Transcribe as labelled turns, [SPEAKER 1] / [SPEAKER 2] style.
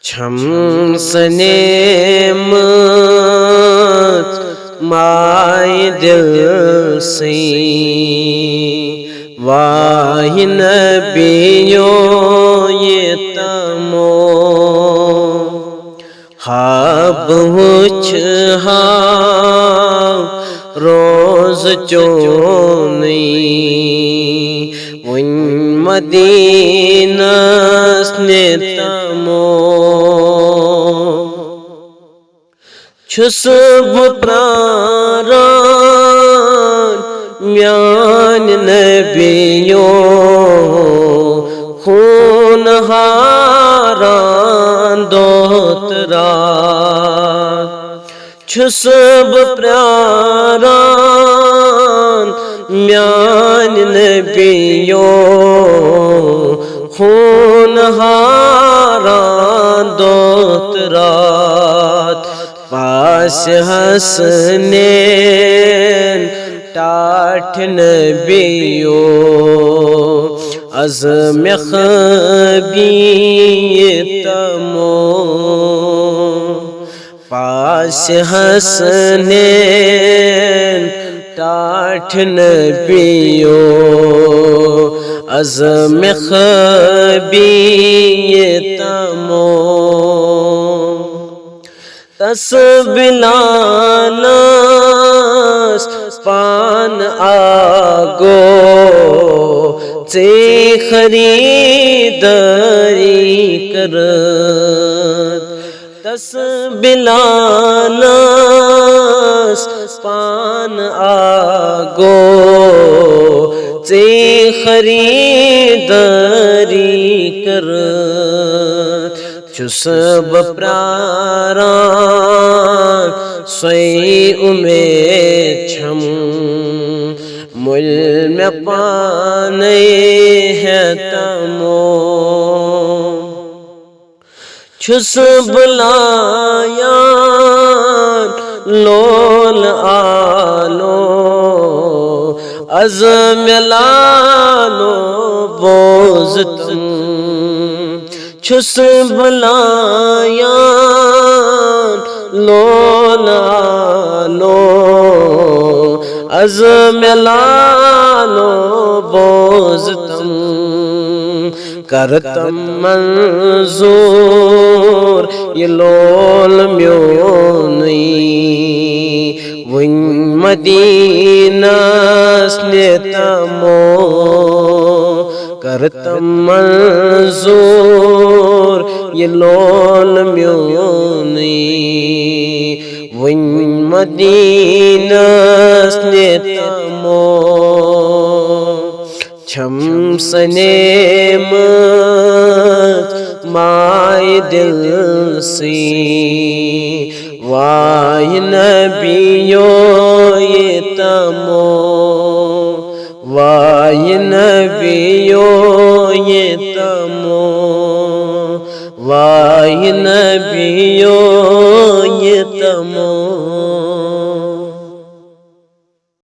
[SPEAKER 1] छम सनेमत माय दिल से वाह नबियों ये तमो हाब हुच हा रोज चोनी वन मदीना ने तमो छुसब प्रारान म्यान नबियों खून हारान दोतरा छुसब प्रारान म्यान नबियों खून हारान दोतरा पास हसनैन टाठ नबियों अज़म ख़बीर तमो पास हसनैन टाठ नबियों अज़म ख़बीर तमो तस्बिलानस पान आगो से खरीदारी कर तस्बिलानस पान आगो से खरीदारी कर चुसब प्रारान सोई उमेद छम मुल में पाने है तमो चुसब लायान लोल आलो अज़म लालो बोझ तुम छुसब लायान लोलालो अज़म लालो बोझ तुम करतम मंजूर ये लोल म्योनी वन मदीना ने तमो करतम मंजूर ये लोल म्योनी वन मदीना ने तमो छम सनेमत माय दिल से वाह नबियों ये तमो वाह नबियों ये तमो वाह नबियों ये तमो।